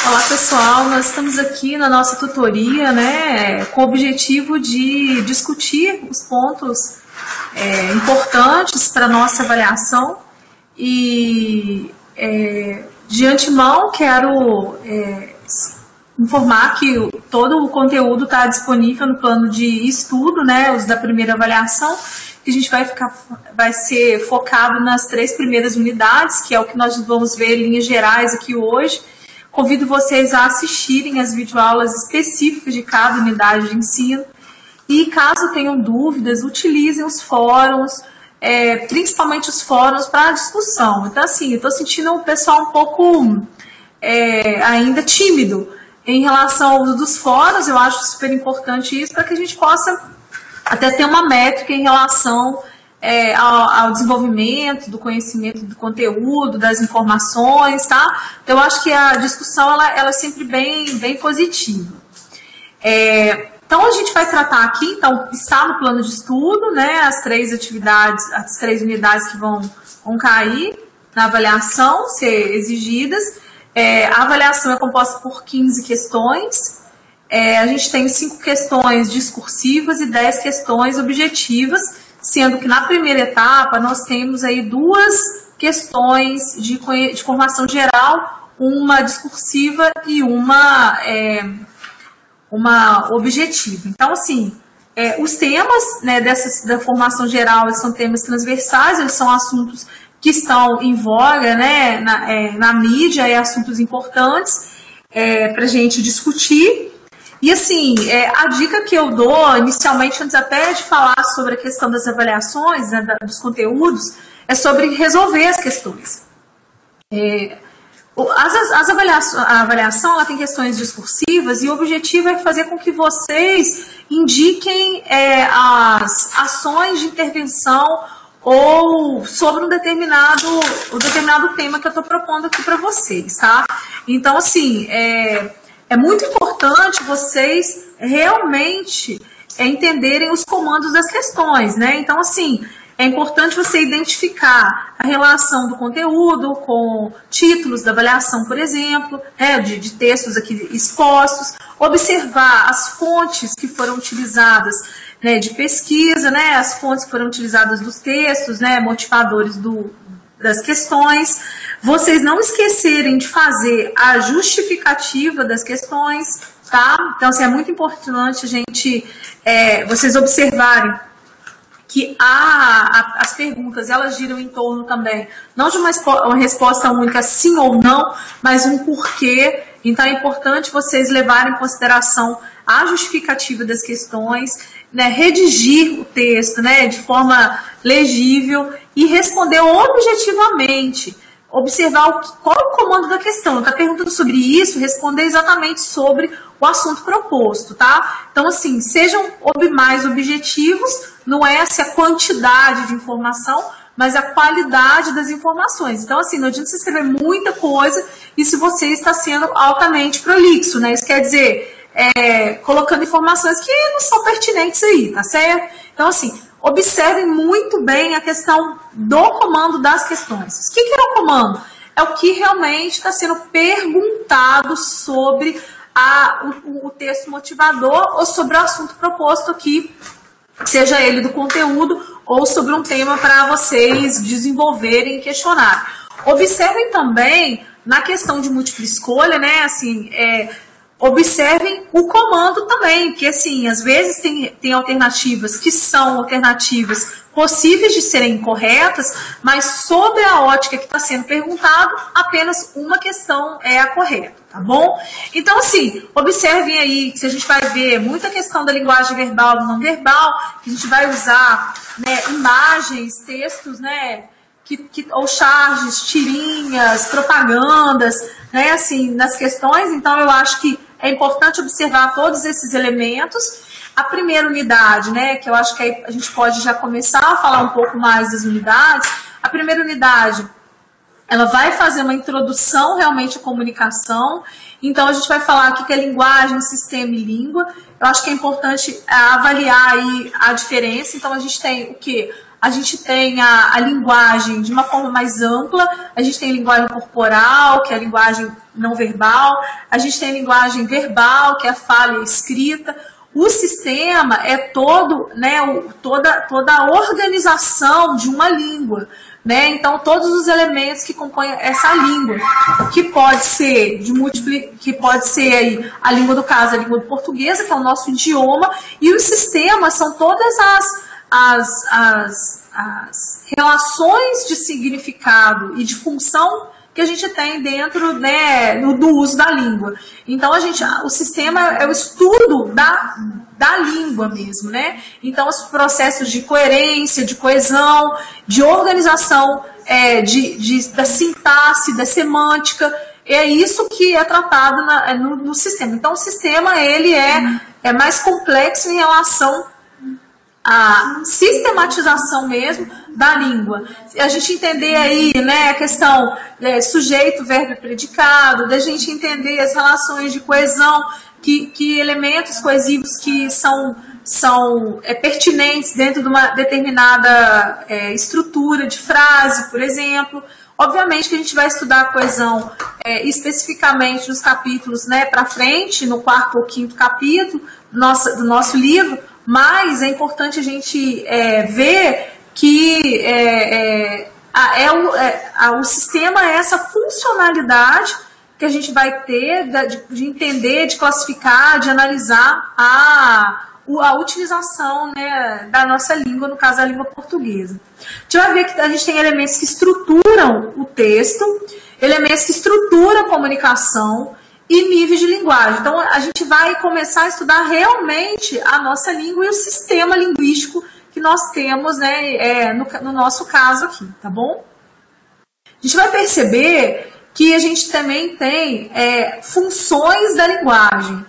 Olá pessoal, nós estamos aqui na nossa tutoria, né, com o objetivo de discutir os pontos importantes para a nossa avaliação e de antemão quero informar que todo o conteúdo está disponível no plano de estudo, né, os da primeira avaliação, que a gente vai ser focado nas 3 primeiras unidades, que é o que nós vamos ver em linhas gerais aqui hoje. Convido vocês a assistirem as videoaulas específicas de cada unidade de ensino e, caso tenham dúvidas, utilizem os fóruns, principalmente os fóruns para discussão. Então, assim, eu estou sentindo o pessoal um pouco ainda tímido em relação ao uso dos fóruns. Eu acho super importante isso para que a gente possa até ter uma métrica em relação ao desenvolvimento do conhecimento do conteúdo, das informações, tá? Então, eu acho que a discussão ela é sempre bem positiva. Então, a gente vai tratar aqui, então, está no plano de estudo, né, as 3 atividades, as 3 unidades que vão cair na avaliação, ser exigidas. A avaliação é composta por 15 questões. A gente tem 5 questões discursivas e 10 questões objetivas, sendo que na primeira etapa nós temos aí 2 questões de formação geral, uma discursiva e uma objetiva. Então, assim, os temas, né, da formação geral, eles são temas transversais, eles são assuntos que estão em voga, né, na mídia, assuntos importantes para a gente discutir. E assim, a dica que eu dou inicialmente, antes até de falar sobre a questão das avaliações, né, dos conteúdos, é sobre resolver as questões. A avaliação ela tem questões discursivas e o objetivo é fazer com que vocês indiquem as ações de intervenção ou sobre um determinado tema que eu estou propondo aqui para vocês, tá? Então, assim, é muito importante vocês realmente entenderem os comandos das questões, né? Então, assim, é importante você identificar a relação do conteúdo com títulos da avaliação, por exemplo, de textos aqui expostos, observar as fontes que foram utilizadas, né, de pesquisa, né, as fontes que foram utilizadas dos textos, né, motivadores das questões. Vocês não esquecerem de fazer a justificativa das questões, tá? Então, assim, é muito importante a gente, vocês observarem que as perguntas, elas giram em torno também, não de uma resposta única, sim ou não, mas um porquê. Então, é importante vocês levarem em consideração a justificativa das questões, né, redigir o texto, né, de forma legível e responder objetivamente. Observar qual é o comando da questão. Está perguntando sobre isso, responder exatamente sobre o assunto proposto, tá? Então, assim, sejam mais objetivos, não é essa a quantidade de informação, mas a qualidade das informações. Então, assim, não adianta você escrever muita coisa e se você está sendo altamente prolixo, né? Isso quer dizer, colocando informações que não são pertinentes aí, tá certo? Então, assim, observem muito bem a questão do comando das questões. O que é o comando? É o que realmente está sendo perguntado sobre o texto motivador ou sobre o assunto proposto aqui, seja ele do conteúdo ou sobre um tema para vocês desenvolverem e questionarem. Observem também na questão de múltipla escolha, né, assim, observem o comando também, porque assim, às vezes tem alternativas que são alternativas possíveis de serem corretas, mas sobre a ótica que está sendo perguntado, apenas uma questão é a correta, tá bom? Então, assim, observem aí que a gente vai ver muita questão da linguagem verbal e não verbal, que a gente vai usar, né, imagens, textos, né, ou charges, tirinhas, propagandas, né, assim, nas questões. Então, eu acho que é importante observar todos esses elementos. A primeira unidade, né, que eu acho que aí a gente pode já começar a falar um pouco mais das unidades. A primeira unidade, ela vai fazer uma introdução realmente à comunicação. Então, a gente vai falar aqui que é linguagem, sistema e língua. Eu acho que é importante avaliar aí a diferença. Então, a gente tem o quê? a gente tem a linguagem de uma forma mais ampla, a gente tem a linguagem corporal, que é a linguagem não verbal, a gente tem a linguagem verbal, que é a fala e a escrita. O sistema é todo, né, toda a organização de uma língua, né? Então, todos os elementos que compõem essa língua, que pode ser que pode ser aí a língua do caso, a língua portuguesa, que é o nosso idioma, e os sistemas são todas as relações de significado e de função que a gente tem dentro, né, do uso da língua. Então, o sistema é o estudo da língua mesmo, né? Então, os processos de coerência, de coesão, de organização, da sintaxe, da semântica, é isso que é tratado no sistema. Então, o sistema ele é mais complexo em relação à sistematização mesmo da língua. A gente entender aí, né, a questão sujeito, verbo e predicado, da gente entender as relações de coesão, que elementos coesivos que são pertinentes dentro de uma determinada estrutura de frase, por exemplo. Obviamente que a gente vai estudar a coesão especificamente nos capítulos, né, para frente, no 4º ou 5º capítulo do nosso livro, mas é importante a gente ver que o sistema é essa funcionalidade que a gente vai ter de entender, de classificar, de analisar a utilização, né, da nossa língua, no caso a língua portuguesa. A gente vai ver que a gente tem elementos que estruturam o texto, elementos que estruturam a comunicação e níveis de linguagem. Então, a gente vai começar a estudar realmente a nossa língua e o sistema linguístico que nós temos, né, no nosso caso aqui, tá bom? A gente vai perceber que a gente também tem funções da linguagem.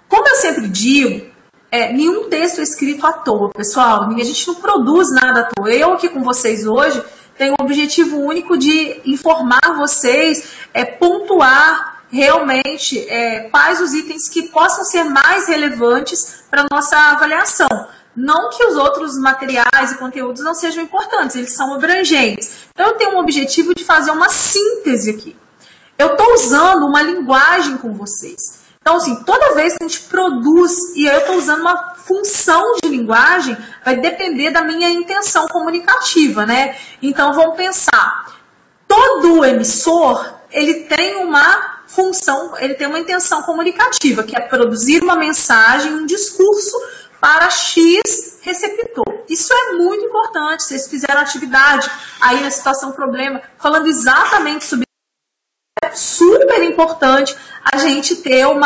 Como eu sempre digo, nenhum texto é escrito à toa, pessoal. A gente não produz nada à toa. Eu aqui com vocês hoje tenho o objetivo único de informar vocês, pontuar realmente quais os itens que possam ser mais relevantes para a nossa avaliação. Não que os outros materiais e conteúdos não sejam importantes, eles são abrangentes. Então, eu tenho um objetivo de fazer uma síntese aqui. Eu estou usando uma linguagem com vocês. Então, assim, toda vez que a gente produz e eu estou usando uma função de linguagem, vai depender da minha intenção comunicativa, né? Então, vamos pensar. Todo emissor, ele tem uma função, ele tem uma intenção comunicativa, que é produzir uma mensagem, um discurso para X receptor. Isso é muito importante. Vocês fizeram atividade aí na situação problema, falando exatamente sobre isso. É super importante a gente ter um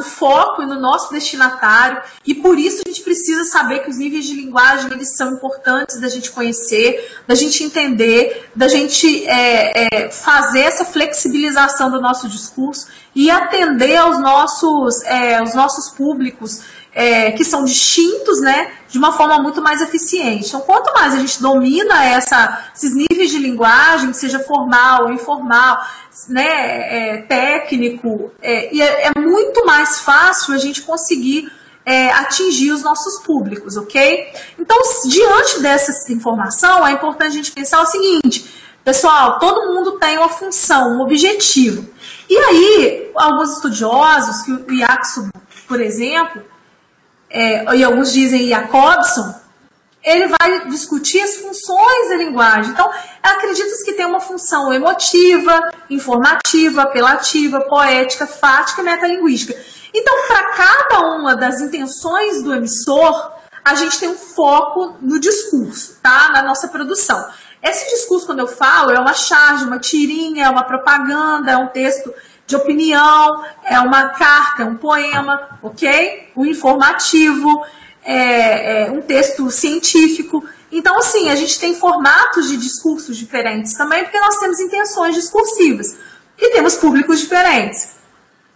foco no nosso destinatário, e por isso a gente precisa saber que os níveis de linguagem eles são importantes da gente conhecer, da gente entender, da gente fazer essa flexibilização do nosso discurso e atender aos nossos públicos que são distintos, né, de uma forma muito mais eficiente. Então, quanto mais a gente domina esses níveis de linguagem, seja formal ou informal, né, técnico, e é muito mais fácil a gente conseguir atingir os nossos públicos, ok? Então, diante dessa informação, é importante a gente pensar o seguinte: pessoal, todo mundo tem uma função, um objetivo. E aí, alguns estudiosos, que o Jackson, por exemplo, e alguns dizem Jacobson, ele vai discutir as funções da linguagem. Então, acredita-se que tem uma função emotiva, informativa, apelativa, poética, fática e metalinguística. Então, para cada uma das intenções do emissor, a gente tem um foco no discurso, tá? Na nossa produção. Esse discurso, quando eu falo, é uma charge, uma tirinha, é uma propaganda, é um texto de opinião, é uma carta, é um poema, ok? Um informativo, um texto científico. Então, assim, a gente tem formatos de discursos diferentes também, porque nós temos intenções discursivas e temos públicos diferentes.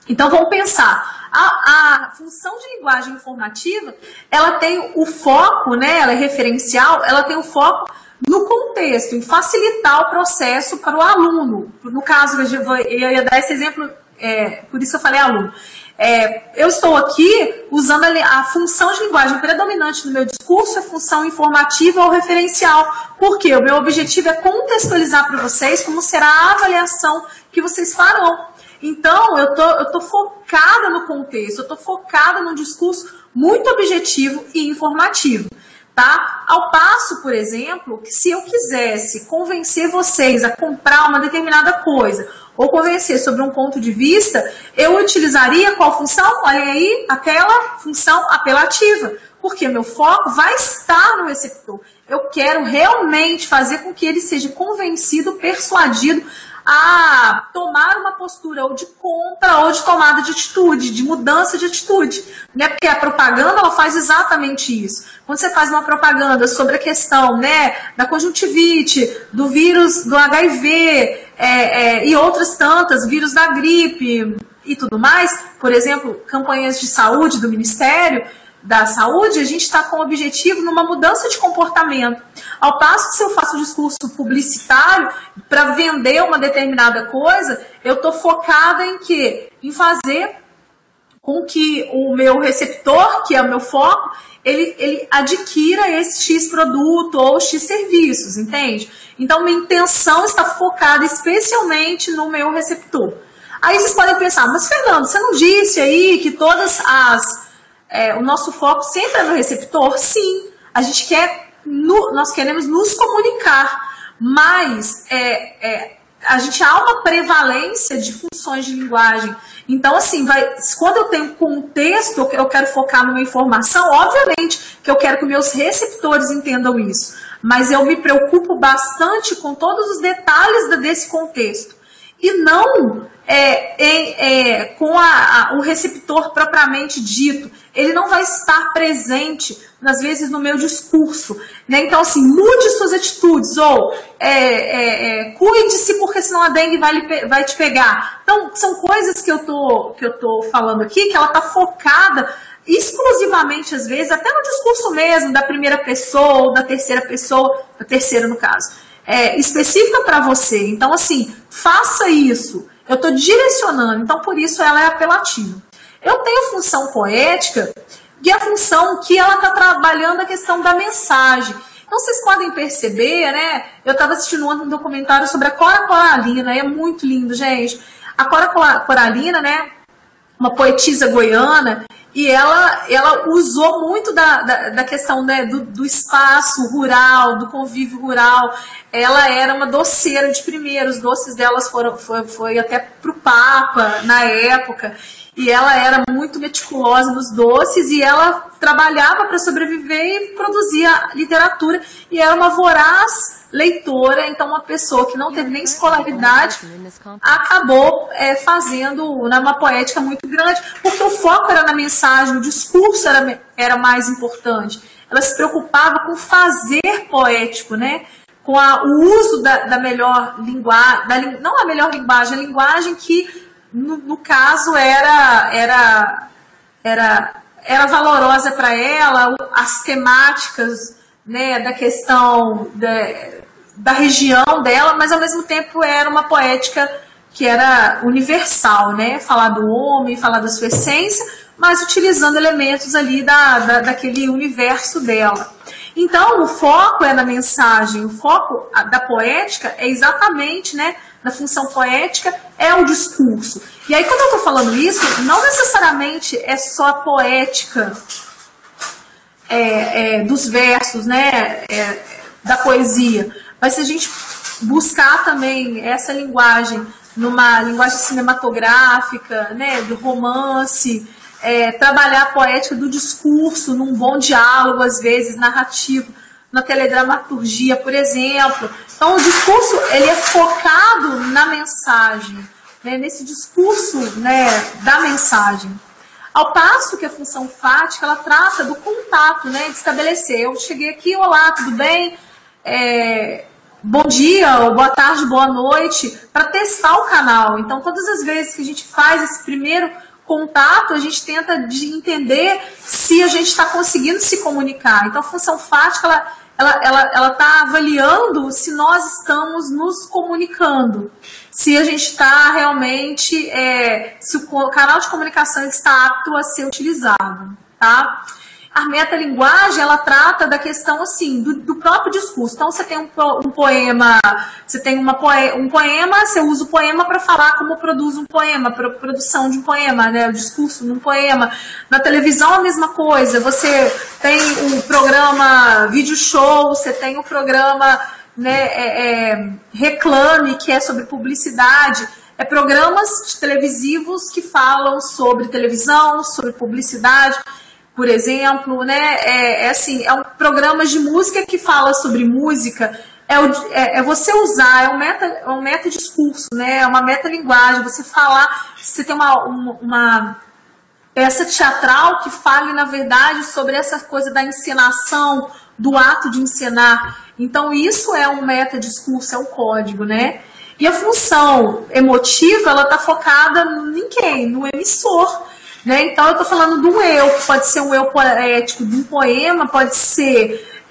Então, vamos pensar. A função de linguagem informativa, ela tem o foco, né? Ela é referencial, ela tem o foco no contexto, em facilitar o processo para o aluno. No caso, eu ia dar esse exemplo por isso eu falei aluno. Eu estou aqui usando a função de linguagem predominante no meu discurso, a função informativa ou referencial. Por quê? O meu objetivo é contextualizar para vocês como será a avaliação que vocês farão. Então, eu tô focada no contexto, eu estou focada num discurso muito objetivo e informativo. Tá? Ao passo, por exemplo, que se eu quisesse convencer vocês a comprar uma determinada coisa ou convencer sobre um ponto de vista, eu utilizaria qual função? Olhem aí, aquela função apelativa, porque meu foco vai estar no receptor. Eu quero realmente fazer com que ele seja convencido, persuadido a tomar uma postura ou de compra ou de tomada de atitude, de mudança de atitude, né? Porque a propaganda ela faz exatamente isso. Quando você faz uma propaganda sobre a questão, né, da conjuntivite, do vírus do HIV e outras tantas, vírus da gripe e tudo mais, por exemplo, campanhas de saúde do Ministério da Saúde, a gente está com o objetivo numa mudança de comportamento. Ao passo que se eu faço um discurso publicitário para vender uma determinada coisa, eu estou focada em quê? Em fazer com que o meu receptor, que é o meu foco, ele adquira esse X produto ou X serviços, entende? Então, minha intenção está focada especialmente no meu receptor. Aí vocês podem pensar, mas Fernando, você não disse aí que todas o nosso foco sempre é no receptor? Sim, a gente nós queremos nos comunicar, mas há uma prevalência de funções de linguagem. Então, assim, quando eu tenho contexto, eu quero focar numa informação, obviamente que eu quero que meus receptores entendam isso, mas eu me preocupo bastante com todos os detalhes desse contexto, e não com o receptor propriamente dito. Ele não vai estar presente, às vezes, no meu discurso, né? Então, assim, mude suas atitudes, ou cuide-se, porque senão a dengue vai te pegar. Então, são coisas que eu tô falando aqui, que ela está focada exclusivamente, às vezes, até no discurso mesmo, da primeira pessoa, ou da terceira pessoa, da terceira no caso, específica para você. Então, assim, faça isso. Eu estou direcionando, então por isso ela é apelativa. Eu tenho função poética, que é a função que ela está trabalhando a questão da mensagem. Então vocês podem perceber, né? Eu estava assistindo um documentário sobre a Cora Coralina, é muito lindo, gente. A Cora Coralina, né? Uma poetisa goiana, e ela usou muito da questão, né, do espaço rural, do convívio rural. Ela era uma doceira de primeira, os doces delas foi até para o Papa na época, e ela era muito meticulosa nos doces, e ela trabalhava para sobreviver e produzia literatura, e era uma voraz leitora. Então uma pessoa que não teve nem escolaridade acabou fazendo uma poética muito grande, porque o foco era na mensagem, o discurso era mais importante. Ela se preocupava com fazer poético, né? Com o uso da melhor linguagem, não a melhor linguagem, a linguagem que no caso era valorosa para ela, as temáticas, né, da questão da região dela, mas ao mesmo tempo era uma poética que era universal, né? Falar do homem, falar da sua essência, mas utilizando elementos ali daquele universo dela. Então, o foco é na mensagem, o foco da poética é exatamente, né, na função poética, é o discurso. E aí, quando eu estou falando isso, não necessariamente é só a poética dos versos, né, da poesia, mas se a gente buscar também essa linguagem numa linguagem cinematográfica, né, do romance, trabalhar a poética do discurso num bom diálogo, às vezes narrativo, na teledramaturgia, por exemplo. Então, o discurso ele é focado na mensagem, né, nesse discurso, né, da mensagem. Ao passo que a função fática, ela trata do contato, né, de estabelecer. Eu cheguei aqui, olá, tudo bem? Bom dia, ou boa tarde, boa noite, para testar o canal. Então, todas as vezes que a gente faz esse primeiro contato, a gente tenta de entender se a gente está conseguindo se comunicar. Então, a função fática, ela tá avaliando se nós estamos nos comunicando, se a gente está realmente, se o canal de comunicação está apto a ser utilizado, tá? A metalinguagem, ela trata da questão, assim, do próprio discurso. Então, você tem um poema, você tem um poema, você usa o poema para falar como produz um poema, produção de um poema, né? O discurso de um poema. Na televisão, a mesma coisa. Você tem o programa Vídeo Show, você tem o programa, né, Reclame, que é sobre publicidade. Programas televisivos que falam sobre televisão, sobre publicidade, por exemplo, né? Assim, é um programa de música que fala sobre música. Você usar, é um metadiscurso, né? É uma metalinguagem. Você falar, você tem uma peça teatral que fale, na verdade, sobre essa coisa da encenação, do ato de encenar. Então, isso é um metadiscurso, é um código, né? E a função emotiva, ela está focada em quem? No emissor. Né? Então, eu estou falando do eu, que pode ser um eu poético, de um poema, pode ser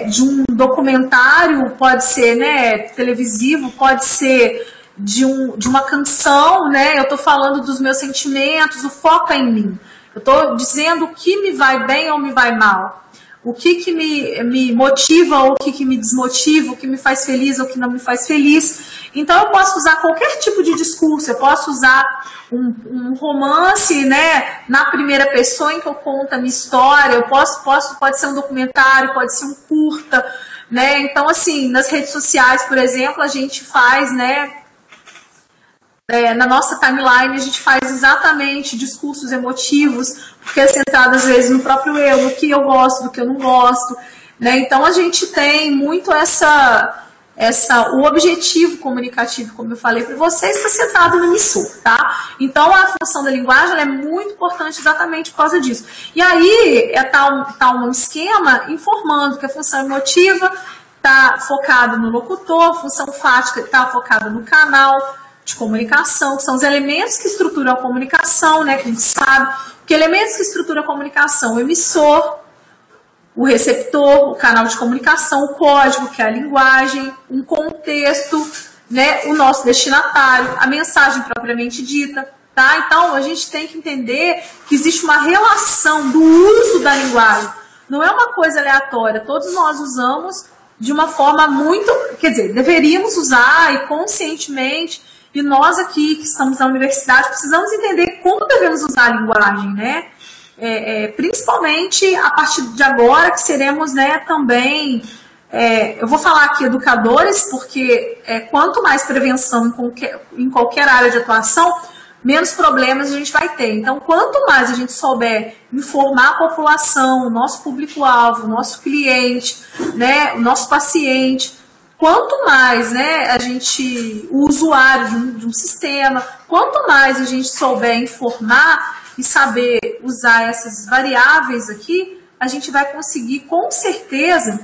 de um documentário, pode ser, né, televisivo, pode ser de uma canção, né? Eu estou falando dos meus sentimentos, o foco é em mim. Eu estou dizendo o que me vai bem ou me vai mal. O que me motiva ou o que me desmotiva, o que me faz feliz ou o que não me faz feliz. Então, eu posso usar qualquer tipo de discurso, eu posso usar um romance, né, na primeira pessoa em que eu conto a minha história, pode ser um documentário, pode ser um curta, né? Então, assim, nas redes sociais, por exemplo, a gente faz, né, na nossa timeline, a gente faz exatamente discursos emotivos, porque é centrado às vezes no próprio eu, no que eu gosto, do que eu não gosto, né? Então a gente tem muito o objetivo comunicativo, como eu falei para vocês, está centrado no emissor, tá? Então a função da linguagem ela é muito importante exatamente por causa disso. E aí tá um esquema informando que a função emotiva está focada no locutor, a função fática está focada no canal de comunicação, que são os elementos que estruturam a comunicação, né, que a gente sabe, que elementos que estruturam a comunicação, o emissor, o receptor, o canal de comunicação, o código, que é a linguagem, um contexto, né, o nosso destinatário, a mensagem propriamente dita, tá? Então, a gente tem que entender que existe uma relação do uso da linguagem, não é uma coisa aleatória, todos nós usamos de uma forma muito, quer dizer, deveríamos usar e conscientemente. E nós aqui, que estamos na universidade, precisamos entender como devemos usar a linguagem, né? Principalmente a partir de agora, que seremos, né, também... eu vou falar aqui educadores, porque quanto mais prevenção em qualquer área de atuação, menos problemas a gente vai ter. Então, quanto mais a gente souber informar a população, o nosso público-alvo, o nosso cliente, né, o nosso paciente... Quanto mais, né, o usuário de um sistema, quanto mais a gente souber informar e saber usar essas variáveis aqui, a gente vai conseguir, com certeza,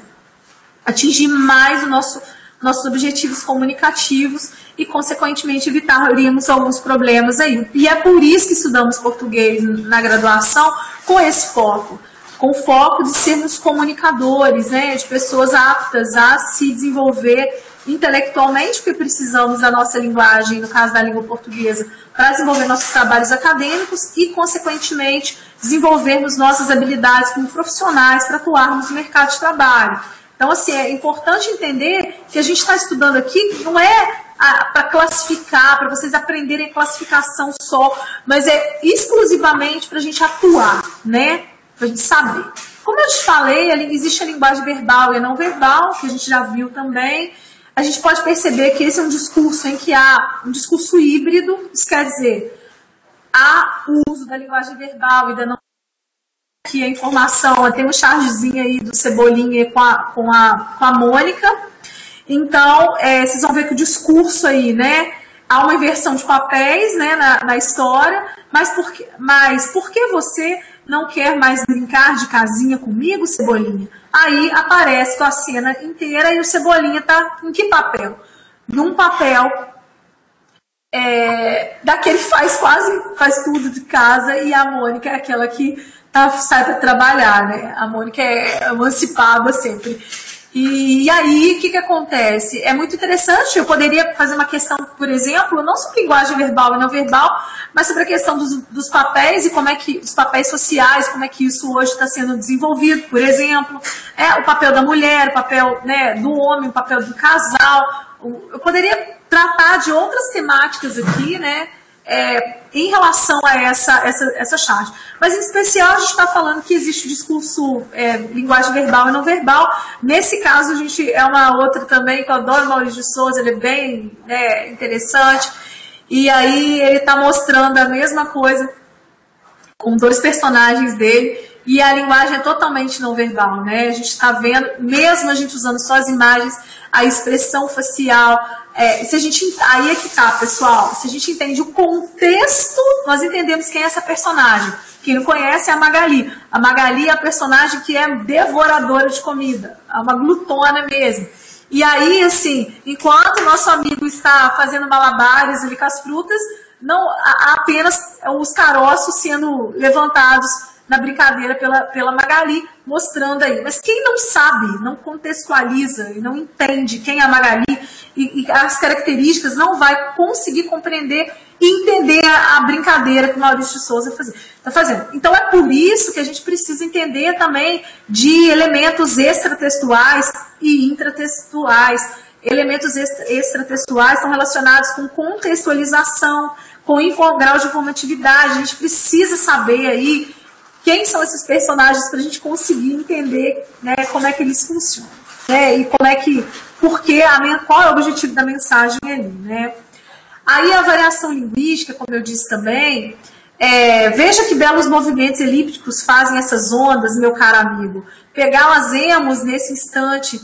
atingir mais nossos objetivos comunicativos e, consequentemente, evitaríamos alguns problemas aí. E é por isso que estudamos português na graduação com esse foco. Com foco de sermos comunicadores, né, de pessoas aptas a se desenvolver intelectualmente, porque precisamos da nossa linguagem, no caso da língua portuguesa, para desenvolver nossos trabalhos acadêmicos e, consequentemente, desenvolvermos nossas habilidades como profissionais para atuarmos no mercado de trabalho. Então, assim, é importante entender que a gente está estudando aqui, não é para classificar, para vocês aprenderem a classificação só, mas é exclusivamente para a gente atuar, né? Para a gente saber. Como eu te falei, existe a linguagem verbal e a não verbal, que a gente já viu também. A gente pode perceber que esse é um discurso em que há um discurso híbrido, isso quer dizer, há o uso da linguagem verbal e da não verbal, que a informação, tem um chargezinho aí do Cebolinha com a Mônica. Então, vocês vão ver que o discurso aí, né, há uma inversão de papéis, né, na história, mas por que você não quer mais brincar de casinha comigo, Cebolinha? Aí aparece a cena inteira e o Cebolinha tá em que papel? Num papel daquele que faz tudo de casa, e a Mônica é aquela que sai para trabalhar, né? A Mônica é emancipada sempre. E aí, o que acontece? É muito interessante, eu poderia fazer uma questão, por exemplo, não sobre linguagem verbal e não verbal, mas sobre a questão dos papéis e como é que, os papéis sociais, como é que isso hoje está sendo desenvolvido, por exemplo, o papel da mulher, o papel, né, do homem, o papel do casal. Eu poderia tratar de outras temáticas aqui, né, em relação a essa charge. Mas, em especial, a gente está falando que existe o discurso linguagem verbal e não verbal. Nesse caso, a gente é uma outra também, que eu adoro, Maurício de Souza, ele é bem interessante. E aí ele está mostrando a mesma coisa com 2 personagens dele, e a linguagem é totalmente não verbal, né? A gente está vendo, mesmo a gente usando só as imagens, a expressão facial. Se a gente, aí é que tá, pessoal. Se a gente entende o contexto, nós entendemos quem é essa personagem. Quem não conhece é a Magali. A Magali é a personagem que é devoradora de comida, é uma glutona mesmo. E aí, assim, enquanto o nosso amigo está fazendo malabares ali com as frutas, não há apenas os caroços sendo levantados na brincadeira pela Magali, mostrando aí. Mas quem não sabe, não contextualiza e não entende quem é a Magali e as características, não vai conseguir compreender e entender a brincadeira que o Maurício de Souza está fazendo. Então é por isso que a gente precisa entender também de elementos extratextuais e intratextuais. Elementos extratextuais estão relacionados com contextualização, com grau de informatividade. A gente precisa saber aí quem são esses personagens para a gente conseguir entender, né, como é que eles funcionam, né, e como é que, qual é o objetivo da mensagem ali, né. Aí a variação linguística, como eu disse também, veja que belos movimentos elípticos fazem essas ondas, meu caro amigo. Pegá-las-emos nesse instante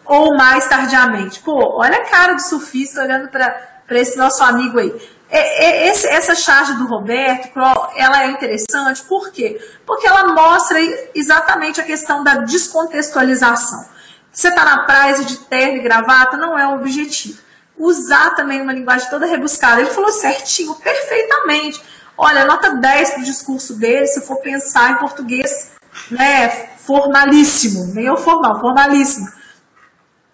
ou mais tardiamente. Pô, olha a cara do surfista olhando para esse nosso amigo aí. Essa charge do Roberto, ela é interessante, por quê? Porque ela mostra exatamente a questão da descontextualização. Você está na praia de terno e gravata, não é o objetivo. Usar também uma linguagem toda rebuscada. Ele falou certinho, perfeitamente. Olha, nota 10 para o discurso dele, se for pensar em português, né, formalíssimo, nem eu formal, formalíssimo.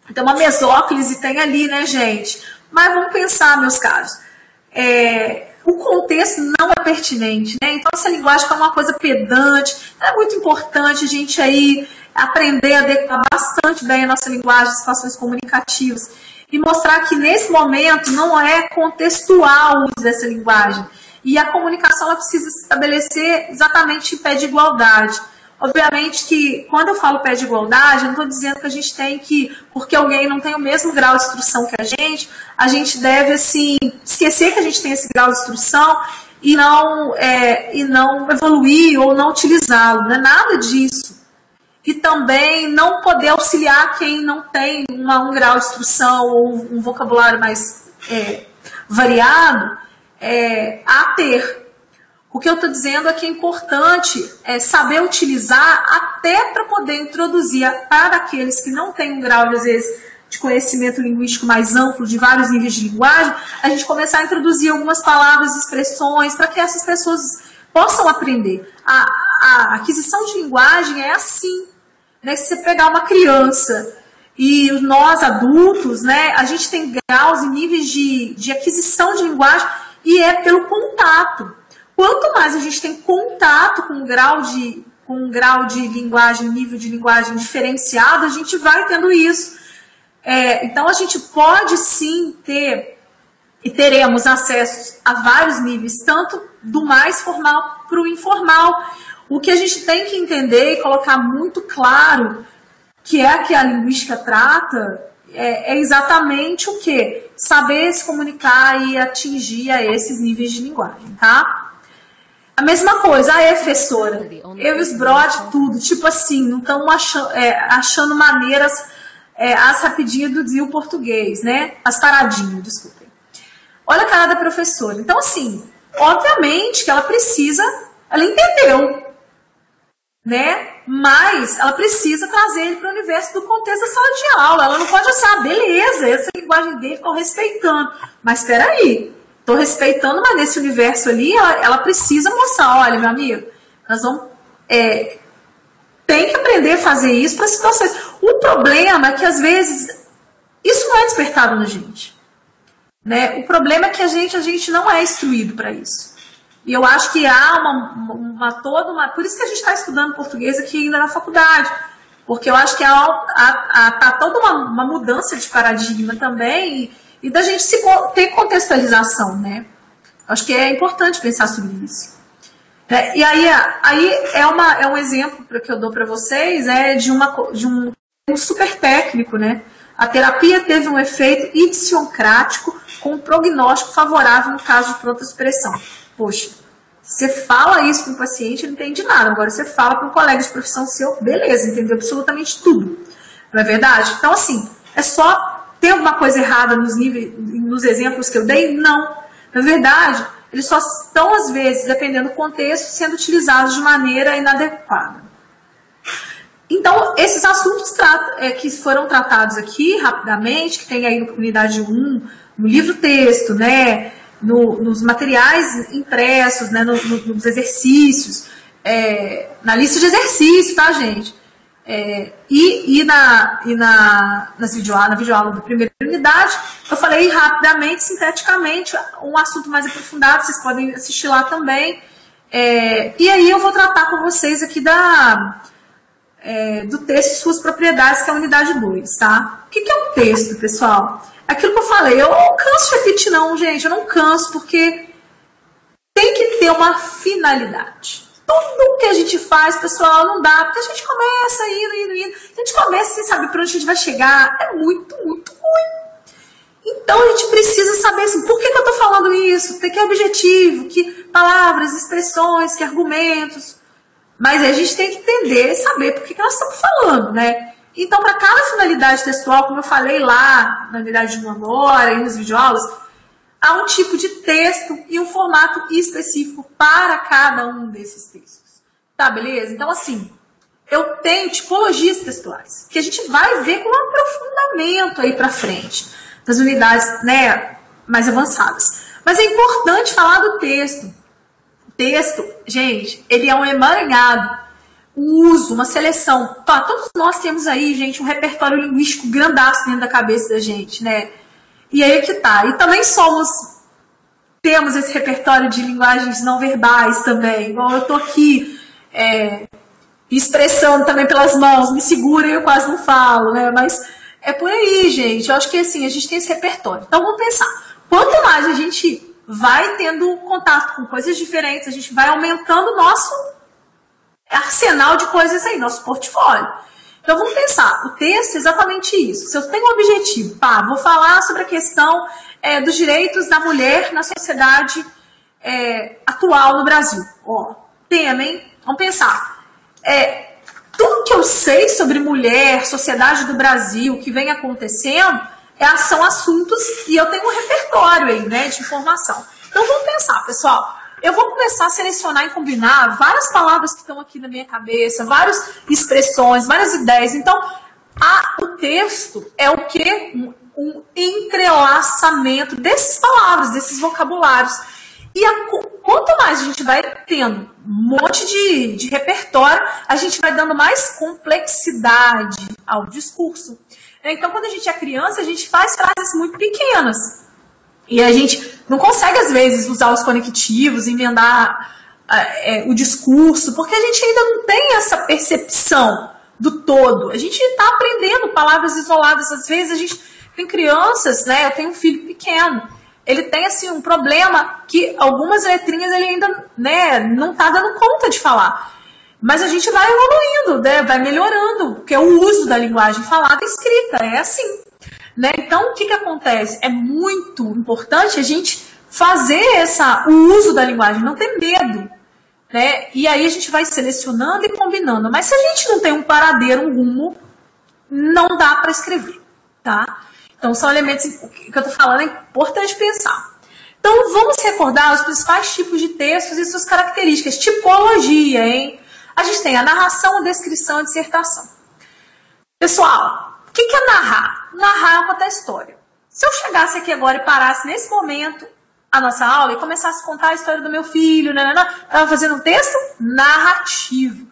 Então, uma mesóclise tem ali, né, gente? Mas vamos pensar, meus caros. O contexto não é pertinente, né? Então essa linguagem é uma coisa pedante, é muito importante a gente aí aprender a adequar bastante bem a nossa linguagem às situações comunicativas e mostrar que nesse momento não é contextual o uso dessa linguagem e a comunicação ela precisa se estabelecer exatamente em pé de igualdade. Obviamente que, quando eu falo pé de igualdade, eu não estou dizendo que a gente tem que, porque alguém não tem o mesmo grau de instrução que a gente deve, assim, esquecer que a gente tem esse grau de instrução e não evoluir ou não utilizá-lo, não é nada disso. E também não poder auxiliar quem não tem um grau de instrução ou um vocabulário mais variado a ter. O que eu estou dizendo é que é importante saber utilizar até para poder introduzir para aqueles que não têm um grau, às vezes, de conhecimento linguístico mais amplo, de vários níveis de linguagem, a gente começar a introduzir algumas palavras e expressões para que essas pessoas possam aprender. A aquisição de linguagem é assim, né? Se você pegar uma criança e nós adultos, né, a gente tem graus e níveis de aquisição de linguagem e é pelo contato. Quanto mais a gente tem contato com um grau de linguagem, nível de linguagem diferenciado, a gente vai tendo isso. Então, a gente pode sim ter e teremos acesso a vários níveis, tanto do mais formal para o informal. O que a gente tem que entender e colocar muito claro que a linguística trata é exatamente o quê? Saber se comunicar e atingir a esses níveis de linguagem, tá? A mesma coisa, professora, eu e os brod, tudo, tipo assim, não estão achando maneiras, as rapidinhas do desvio português, né? As paradinhas, desculpem. Olha a cara da professora. Então, assim, obviamente que ela entendeu, né? Mas ela precisa trazer ele para o universo do contexto da sala de aula. Ela não pode achar, beleza, essa linguagem dele, estou respeitando. Mas espera aí. Estou respeitando, mas nesse universo ali, ela precisa mostrar, olha, meu amigo, nós vamos tem que aprender a fazer isso para situações. O problema é que, às vezes, isso não é despertado na gente. Né? O problema é que a gente não é instruído para isso. E eu acho que há toda uma... Por isso que a gente está estudando português aqui ainda na faculdade. Porque eu acho que há toda uma mudança de paradigma também e da gente ter contextualização, né? Acho que é importante pensar sobre isso. E aí é um exemplo que eu dou para vocês de um super técnico, né? A terapia teve um efeito idiosincrático com um prognóstico favorável no caso de pronta expressão. Poxa, você fala isso para um paciente, ele não entende nada. Agora você fala para um colega de profissão seu, beleza, entendeu absolutamente tudo. Não é verdade? Então, assim, é só ter alguma coisa errada nos exemplos que eu dei? Não. Na verdade, eles só estão, às vezes, dependendo do contexto, sendo utilizados de maneira inadequada. Então, esses assuntos que foram tratados aqui, rapidamente, que tem aí na unidade 1, no livro-texto, né, nos materiais impressos, né, nos exercícios, na lista de exercícios, tá, gente? Na videoaula da primeira unidade, eu falei rapidamente, sinteticamente, um assunto mais aprofundado, vocês podem assistir lá também. E aí eu vou tratar com vocês aqui do texto Suas Propriedades, que é a unidade 2, tá? O que é um texto, pessoal? Aquilo que eu falei, eu não canso de repetir não, gente, eu não canso, porque tem que ter uma finalidade. Tudo que a gente faz, pessoal, não dá, porque a gente começa indo, a gente começa sem saber para onde a gente vai chegar, é muito, muito ruim. Então a gente precisa saber assim, por que eu estou falando isso, que objetivo, que palavras, expressões, que argumentos, mas a gente tem que entender, saber por que nós estamos falando, né? Então, para cada finalidade textual, como eu falei lá na unidade de 1 agora e nas videoaulas, há um tipo de texto e um formato específico para cada um desses textos. Tá, beleza? Então, assim, eu tenho tipologias textuais, que a gente vai ver com um aprofundamento aí para frente, das unidades, né, mais avançadas. Mas é importante falar do texto. O texto, gente, ele é um emaranhado. O uso, uma seleção. Tá, todos nós temos aí, gente, um repertório linguístico grandaço dentro da cabeça da gente, né? E aí é que tá. E também temos esse repertório de linguagens não verbais também. Igual eu tô aqui expressando também pelas mãos, me segura e eu quase não falo, né? Mas é por aí, gente. Eu acho que assim, a gente tem esse repertório. Então vamos pensar. Quanto mais a gente vai tendo contato com coisas diferentes, a gente vai aumentando o nosso arsenal de coisas aí, nosso portfólio. Então vamos pensar, o texto é exatamente isso. Se eu tenho um objetivo, vou falar sobre a questão dos direitos da mulher na sociedade atual no Brasil. Tema, hein? Vamos pensar. Tudo que eu sei sobre mulher, sociedade do Brasil, que vem acontecendo, são assuntos e eu tenho um repertório aí, né, de informação. Então vamos pensar, pessoal. Eu vou começar a selecionar e combinar várias palavras que estão aqui na minha cabeça, várias expressões, várias ideias. Então, o texto é o quê? Um entrelaçamento dessas palavras, desses vocabulários. E quanto mais a gente vai tendo um monte de repertório, a gente vai dando mais complexidade ao discurso. Então, quando a gente é criança, a gente faz frases muito pequenas. E a gente não consegue, às vezes, usar os conectivos, emendar o discurso, porque a gente ainda não tem essa percepção do todo. A gente está aprendendo palavras isoladas. Às vezes, a gente tem crianças, né? Eu tenho um filho pequeno. Ele tem, assim, um problema que algumas letrinhas ele ainda, né, não está dando conta de falar. Mas a gente vai evoluindo, né? Vai melhorando, porque é o uso da linguagem falada e escrita. É assim. Né? Então, o que acontece? É muito importante a gente fazer o uso da linguagem, não ter medo. Né? E aí a gente vai selecionando e combinando. Mas se a gente não tem um paradeiro, um rumo, não dá para escrever. Tá? Então, são elementos que eu estou falando, é importante pensar. Então, vamos recordar os principais tipos de textos e suas características. Tipologia, hein? A gente tem a narração, a descrição e a dissertação. Pessoal, o que é narrar? Narrar é contar a história. Se eu chegasse aqui agora e parasse nesse momento a nossa aula e começasse a contar a história do meu filho, estava fazendo um texto narrativo.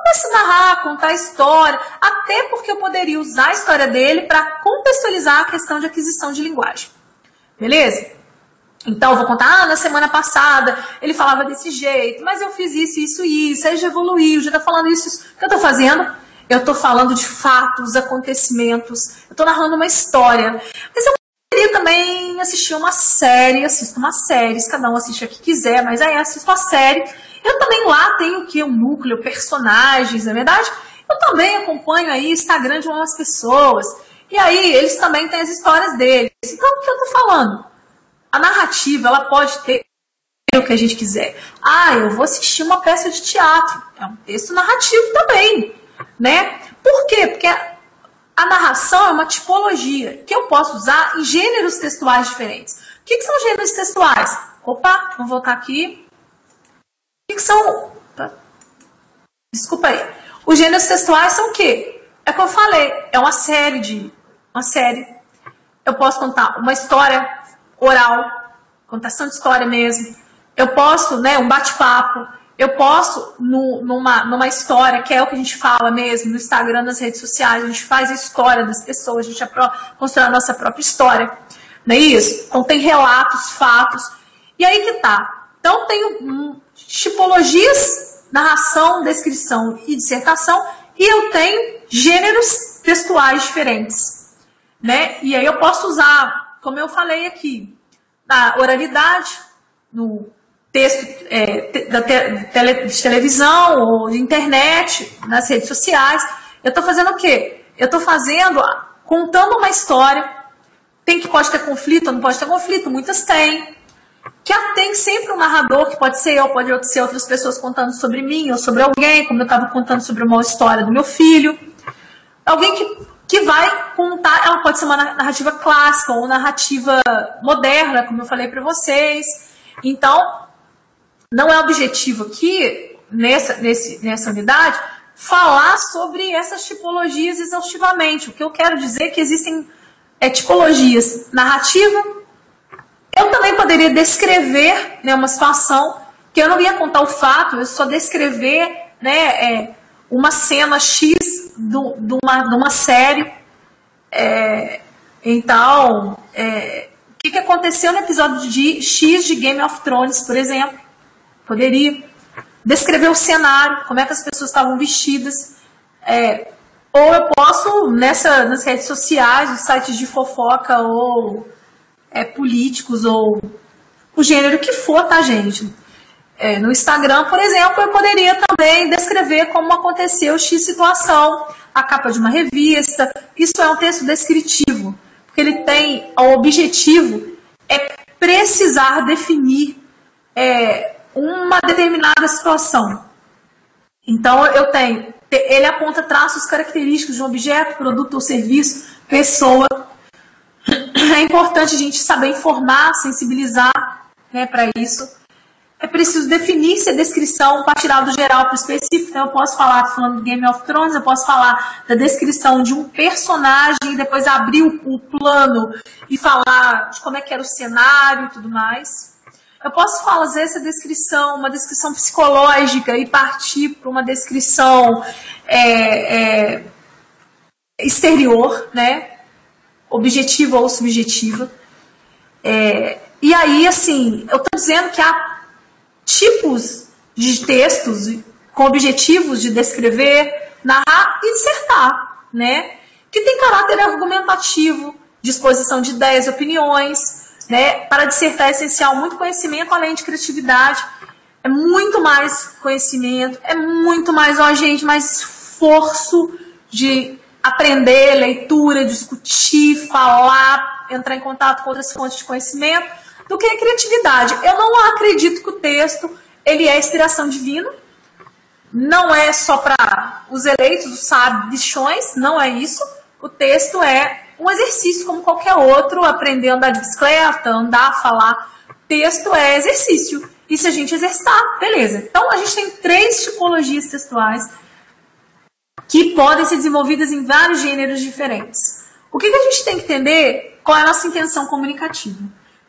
começa a narrar, contar a história, até porque eu poderia usar a história dele para contextualizar a questão de aquisição de linguagem. Beleza? Então, eu vou contar, na semana passada ele falava desse jeito, mas eu fiz isso, aí já evoluiu, já está falando isso. O que eu estou fazendo? Eu estou falando de fatos, acontecimentos, eu estou narrando uma história. Mas eu poderia também assistir uma série, assisto uma série, cada um assiste a que quiser, mas aí assisto a série. Eu também lá tenho o que? Um núcleo, personagens, na verdade. Eu também acompanho aí o Instagram de umas pessoas. E aí eles também têm as histórias deles. Então, o que eu estou falando? A narrativa, ela pode ter o que a gente quiser. Eu vou assistir uma peça de teatro. É um texto narrativo também, né? Por quê? Porque a narração é uma tipologia que eu posso usar em gêneros textuais diferentes. O que são gêneros textuais? Opa, vamos voltar aqui. O que são... Desculpa aí. Os gêneros textuais são o quê? É o que eu falei. É uma série. Eu posso contar uma história oral, contação de história mesmo. Eu posso, né, um bate-papo. Eu posso, numa história, que é o que a gente fala mesmo, no Instagram, nas redes sociais, a gente faz a história das pessoas, a gente constrói a nossa própria história. Não é isso? Então tem relatos, fatos. E aí que tá. Então tenho tipologias, narração, descrição e dissertação, e eu tenho gêneros textuais diferentes. Né? E aí eu posso usar, como eu falei aqui, na oralidade, no texto de televisão ou de internet, nas redes sociais. Eu estou fazendo o quê? Eu estou contando uma história. Pode ter conflito ou não pode ter conflito, muitas têm. Que tem sempre um narrador, que pode ser eu, pode ser outras pessoas contando sobre mim ou sobre alguém, como eu estava contando sobre uma história do meu filho. Alguém que vai contar, ela pode ser uma narrativa clássica ou narrativa moderna, como eu falei para vocês. Então, não é objetivo aqui, nessa unidade, falar sobre essas tipologias exaustivamente. O que eu quero dizer é que existem tipologias narrativa. Eu também poderia descrever, né, uma situação, que eu não ia contar o fato, eu só descrever, né, uma cena X de uma série. Então, o que aconteceu no episódio de X de Game of Thrones, por exemplo? Poderia descrever o cenário, como é que as pessoas estavam vestidas. Ou eu posso, nas redes sociais, os sites de fofoca, ou políticos, ou o gênero que for, tá, gente? No Instagram, por exemplo, eu poderia também descrever como aconteceu X situação, a capa de uma revista. Isso é um texto descritivo, porque ele tem o objetivo precisar definir uma determinada situação. Então, ele aponta traços característicos de um objeto, produto ou serviço, pessoa. É importante a gente saber informar, sensibilizar, né, para isso. É preciso definir se a descrição vai tirar do geral para o específico. Então, eu posso falar, falando de Game of Thrones, eu posso falar da descrição de um personagem, e depois abrir o plano e falar de como é que era o cenário e tudo mais. Eu posso falar, às vezes, uma descrição psicológica, e partir para uma descrição exterior, né? Objetiva ou subjetiva. E aí, assim, eu estou dizendo que há tipos de textos com objetivos de descrever, narrar e dissertar, né? Que tem caráter argumentativo, disposição de ideias, opiniões, né? Para dissertar é essencial muito conhecimento, além de criatividade. É muito mais conhecimento, é muito mais, mais esforço de aprender, leitura, discutir, falar, entrar em contato com outras fontes de conhecimento, do que a criatividade. Eu não acredito que o texto ele é inspiração divina, não é só para os eleitos, os sabichões, não é isso. O texto é um exercício como qualquer outro, aprender a andar de bicicleta, andar, falar. Texto é exercício. E se a gente exercitar, beleza. Então, a gente tem 3 tipologias textuais que podem ser desenvolvidas em vários gêneros diferentes. O que a gente tem que entender? Qual é a nossa intenção comunicativa?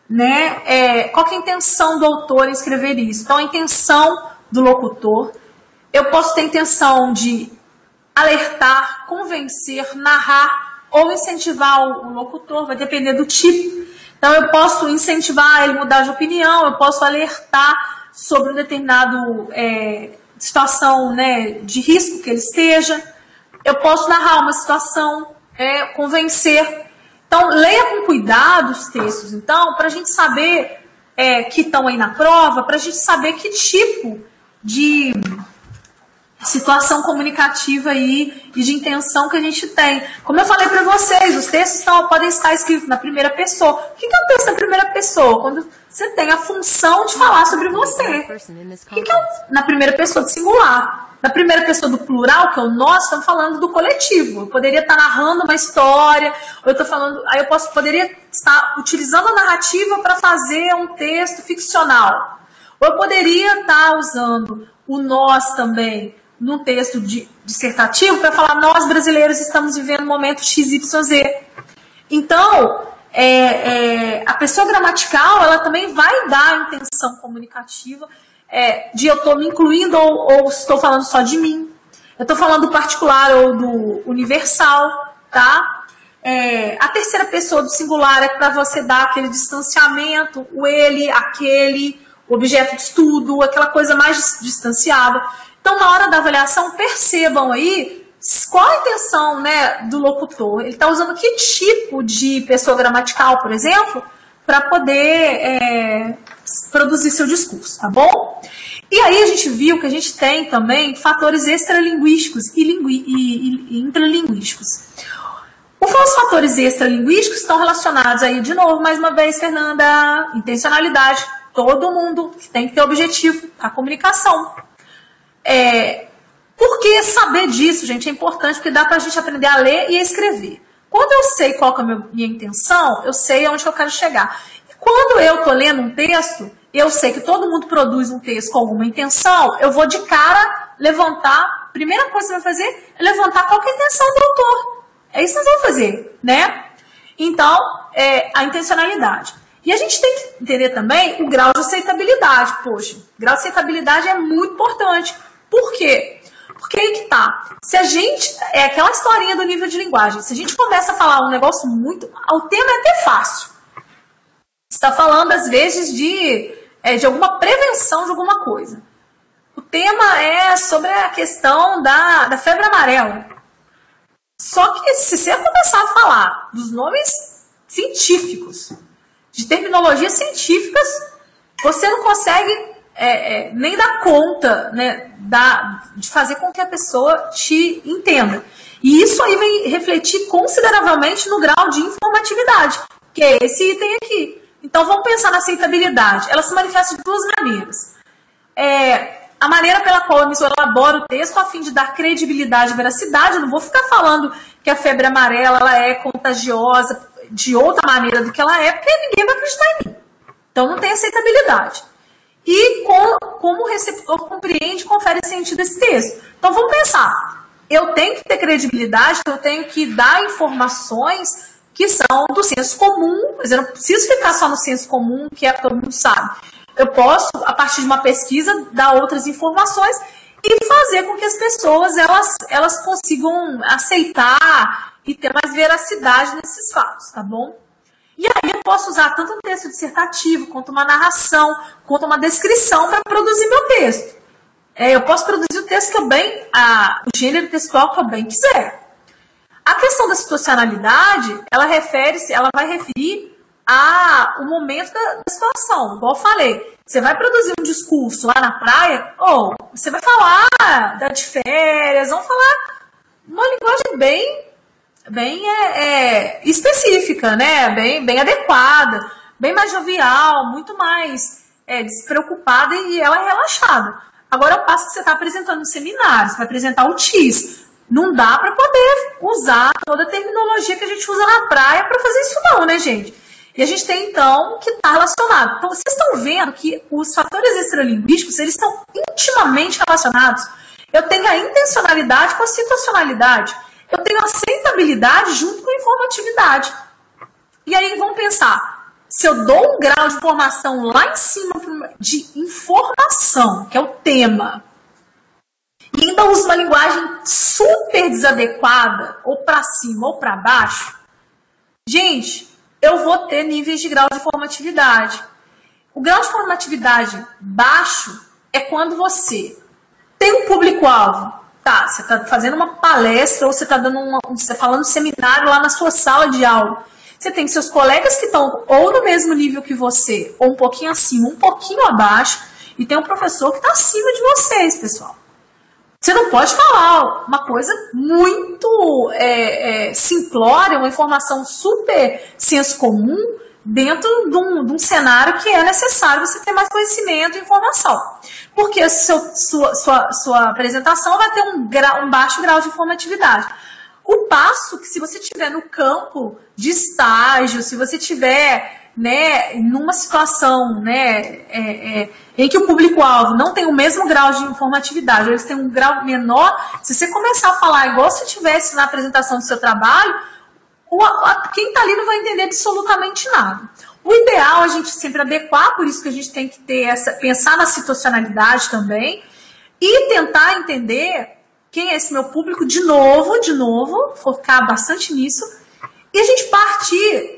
Né? Qual que é a intenção do autor em escrever isso? Então, a intenção do locutor eu posso ter intenção de alertar, convencer, narrar ou incentivar o locutor, vai depender do tipo. Então, eu posso incentivar ele a mudar de opinião, eu posso alertar sobre um determinado situação, né, de risco que ele esteja, eu posso narrar uma situação, convencer. Então, leia com cuidado os textos, então, para a gente saber que estão aí na prova, para a gente saber que tipo de situação comunicativa aí e de intenção que a gente tem. Como eu falei para vocês, os textos podem estar escritos na primeira pessoa. O que é um texto na primeira pessoa? Quando você tem a função de falar sobre você. O que é na primeira pessoa do singular? Na primeira pessoa do plural, que é o nós, estamos falando do coletivo. Eu poderia estar narrando uma história, ou eu estou falando, aí eu poderia estar utilizando a narrativa para fazer um texto ficcional. Ou eu poderia estar usando o nós também num texto dissertativo para falar nós brasileiros estamos vivendo um momento XYZ. Então, a pessoa gramatical ela também vai dar a intenção comunicativa de eu estou me incluindo ou estou falando só de mim. Eu estou falando do particular ou do universal, tá? A terceira pessoa do singular é para você dar aquele distanciamento, o ele, aquele, o objeto de estudo, aquela coisa mais distanciada. Então, na hora da avaliação, percebam aí qual a intenção, né, do locutor. Ele está usando que tipo de pessoa gramatical, por exemplo, para poder produzir seu discurso, tá bom? E aí a gente viu que a gente tem também fatores extralinguísticos e intralinguísticos. Os fatores extralinguísticos estão relacionados aí, de novo, mais uma vez, Fernanda, intencionalidade. Todo mundo tem que ter objetivo, a comunicação. Porque saber disso, gente, é importante, porque dá pra gente aprender a ler e a escrever. Quando eu sei qual que é a minha intenção, eu sei aonde eu quero chegar. E quando eu tô lendo um texto, eu sei que todo mundo produz um texto com alguma intenção, eu vou de cara levantar, a primeira coisa que eu vou fazer é levantar qual que é a intenção do autor. É isso que nós vamos fazer, né? Então, a intencionalidade. E a gente tem que entender também o grau de aceitabilidade. Poxa, o grau de aceitabilidade é muito importante. Por quê? Porque aí que tá. Se a gente... É aquela historinha do nível de linguagem. Se a gente começa a falar um negócio muito... O tema é até fácil. Você está falando, às vezes, de alguma prevenção de alguma coisa. O tema é sobre a questão da febre amarela. Só que se você começar a falar dos nomes científicos, de terminologias científicas, você não consegue nem dar conta, né, de fazer com que a pessoa te entenda. E isso aí vai refletir consideravelmente no grau de informatividade, que é esse item aqui. Então vamos pensar na aceitabilidade. Ela se manifesta de duas maneiras. A maneira pela qual a emissora elabora o texto a fim de dar credibilidade e veracidade. Eu não vou ficar falando que a febre amarela ela é contagiosa de outra maneira do que ela é, porque ninguém vai acreditar em mim. Então não tem aceitabilidade. E como o receptor compreende e confere sentido a esse texto. Então vamos pensar. Eu tenho que ter credibilidade, eu tenho que dar informações que são do senso comum, mas eu não preciso ficar só no senso comum, que todo mundo sabe. Eu posso, a partir de uma pesquisa, dar outras informações e fazer com que as pessoas elas consigam aceitar e ter mais veracidade nesses fatos, tá bom? E aí eu posso usar tanto um texto dissertativo, quanto uma narração, quanto uma descrição para produzir meu texto. Eu posso produzir o texto que eu o gênero textual que eu bem quiser. A questão da situacionalidade, ela vai referir ao momento da situação. Igual eu falei, você vai produzir um discurso lá na praia, ou você vai falar de férias, vamos falar uma linguagem bem específica, né? bem adequada, bem mais jovial, muito mais despreocupada e ela é relaxada. Agora é o passo que você está apresentando no seminário, você vai apresentar o TIS. Não dá para poder usar toda a terminologia que a gente usa na praia para fazer isso não, né, gente? E a gente tem, então, que está relacionado. Então, vocês estão vendo que os fatores extralinguísticos, eles estão intimamente relacionados. Eu tenho a intencionalidade com a situacionalidade. Eu tenho a aceitabilidade junto com a informatividade. E aí, vamos pensar. Se eu dou um grau de informação lá em cima de informação, que é o tema, ainda usa uma linguagem super desadequada, ou para cima ou para baixo, gente, eu vou ter níveis de grau de formatividade. O grau de formatividade baixo é quando você tem um público-alvo. Tá, você está fazendo uma palestra ou você está você tá falando um seminário lá na sua sala de aula. Você tem seus colegas que estão ou no mesmo nível que você, ou um pouquinho acima, um pouquinho abaixo, e tem um professor que está acima de vocês, pessoal. Você não pode falar uma coisa muito simplória, uma informação super senso comum, dentro de um cenário que é necessário você ter mais conhecimento e informação. Porque sua apresentação vai ter um baixo grau de formatividade. O passo que, se você estiver no campo de estágio, se você estiver, né, numa situação, né, em que o público-alvo não tem o mesmo grau de informatividade, eles têm um grau menor, se você começar a falar igual se estivesse na apresentação do seu trabalho, quem está ali não vai entender absolutamente nada. O ideal é a gente sempre adequar, por isso que a gente tem que ter pensar na situacionalidade também, e tentar entender quem é esse meu público de novo, focar bastante nisso, e a gente partir